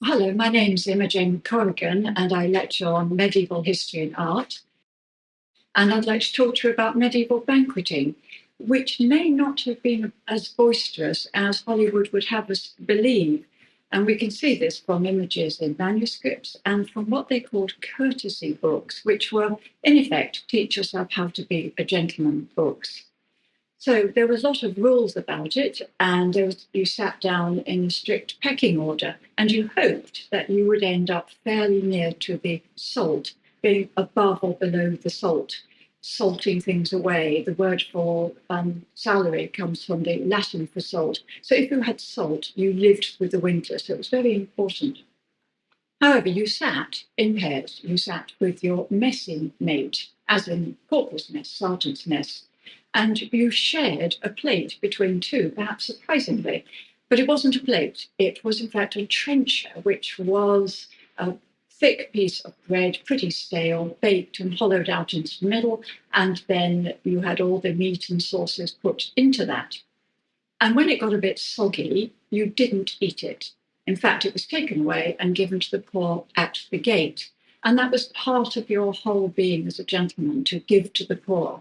Hello, my name's Imogen Corrigan and I lecture on medieval history and art. And I'd like to talk to you about medieval banqueting, which may not have been as boisterous as Hollywood would have us believe. And we can see this from images in manuscripts and from what they called courtesy books, which were, in effect, teach yourself how to be a gentleman books. So there was a lot of rules about it, and you sat down in a strict pecking order, and you hoped that you would end up fairly near to the salt, being above or below the salt, salting things away. The word for salary comes from the Latin for salt. So if you had salt, you lived through the winter. So it was very important. However, you sat in pairs. You sat with your messing mate, as in corporal's mess, sergeant's mess, and you shared a plate between two, perhaps surprisingly. But it wasn't a plate. It was, in fact, a trencher, which was a thick piece of bread, pretty stale, baked and hollowed out into the middle. And then you had all the meat and sauces put into that. And when it got a bit soggy, you didn't eat it. In fact, it was taken away and given to the poor at the gate. And that was part of your whole being as a gentleman, to give to the poor.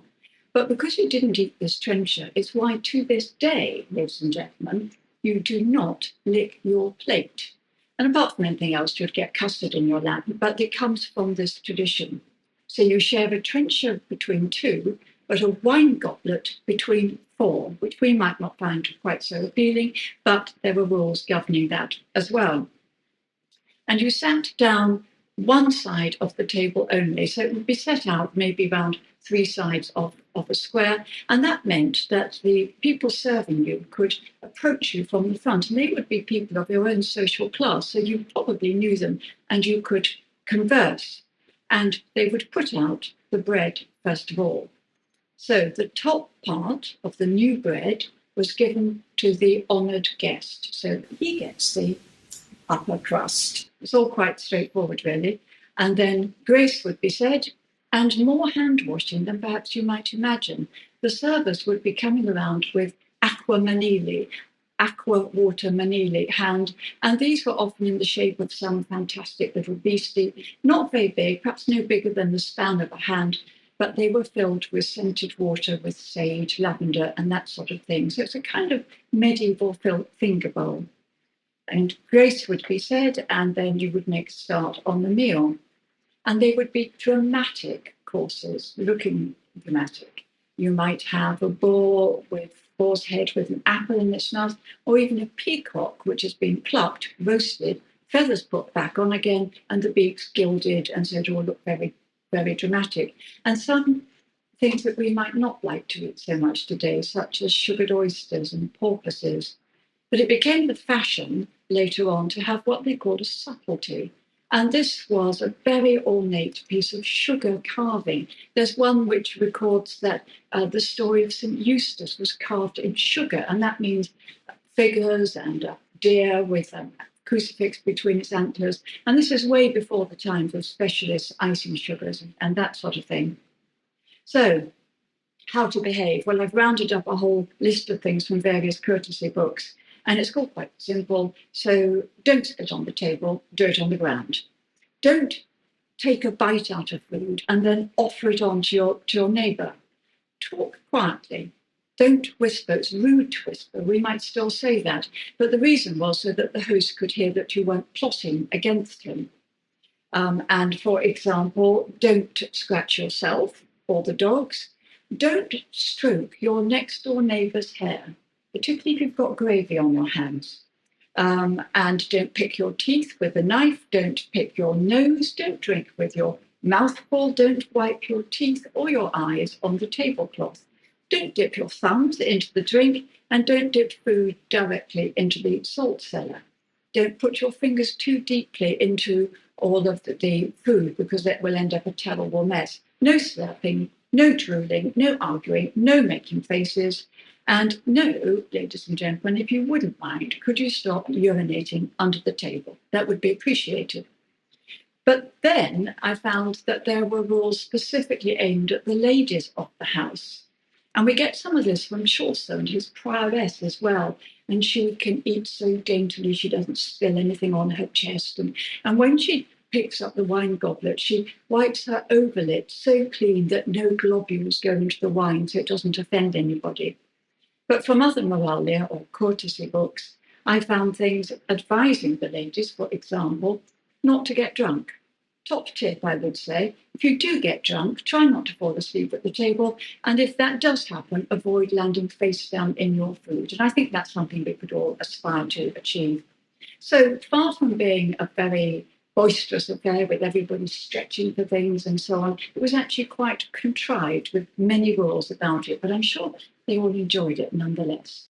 But because you didn't eat this trencher, it's why to this day, ladies and gentlemen, you do not lick your plate. And apart from anything else, you'd get custard in your lap, but it comes from this tradition. So you share a trencher between two, but a wine goblet between four, which we might not find quite so appealing, but there were rules governing that as well. And you sat down one side of the table only. So it would be set out maybe around three sides of a square. And that meant that the people serving you could approach you from the front. And they would be people of your own social class. So you probably knew them and you could converse. And they would put out the bread first of all. So the top part of the new bread was given to the honoured guest. So he gets the upper crust. It's all quite straightforward, really. And then grace would be said, and more hand washing than perhaps you might imagine. The servers would be coming around with aqua manili, aqua water manili hand, and these were often in the shape of some fantastic little beastie, not very big, perhaps no bigger than the span of a hand, but they were filled with scented water with sage, lavender, and that sort of thing. So it's a kind of medieval finger bowl. And grace would be said, and then you would make a start on the meal. And they would be dramatic courses, looking dramatic. You might have a boar's head with an apple in its mouth, or even a peacock which has been plucked, roasted, feathers put back on again, and the beaks gilded, and so it all looked very, very dramatic. And some things that we might not like to eat so much today, such as sugared oysters and porpoises. But it became the fashion later on to have what they called a subtlety. And this was a very ornate piece of sugar carving. There's one which records that the story of St. Eustace was carved in sugar, and that means figures and a deer with a crucifix between its antlers. And this is way before the times of specialist icing sugars and that sort of thing. So, how to behave? Well, I've rounded up a whole list of things from various courtesy books. And it's all quite simple. So don't spit on the table, do it on the ground. Don't take a bite out of food and then offer it on to your neighbour. Talk quietly. Don't whisper. It's rude to whisper. We might still say that. But the reason was so that the host could hear that you weren't plotting against him. And for example, don't scratch yourself or the dogs. Don't stroke your next door neighbour's hair, particularly if you've got gravy on your hands. And don't pick your teeth with a knife, don't pick your nose, don't drink with your mouth full, don't wipe your teeth or your eyes on the tablecloth. Don't dip your thumbs into the drink, and don't dip food directly into the salt cellar. Don't put your fingers too deeply into all of the food, because that will end up a terrible mess. No slurping, no drooling, no arguing, no making faces. And no, ladies and gentlemen, if you wouldn't mind, could you stop urinating under the table? That would be appreciated. But then I found that there were rules specifically aimed at the ladies of the house. And we get some of this from Chaucer and his prioress as well. and she can eat so daintily she doesn't spill anything on her chest. And when she picks up the wine goblet, she wipes her overlip so clean that no globules go into the wine so it doesn't offend anybody. But from other moralia or courtesy books, I found things advising the ladies, for example, not to get drunk. Top tip, I would say, if you do get drunk, try not to fall asleep at the table. And if that does happen, avoid landing face down in your food. And I think that's something we could all aspire to achieve. So far from being a very boisterous affair with everybody stretching for things and so on, it was actually quite contrived with many rules about it, but I'm sure they all enjoyed it nonetheless.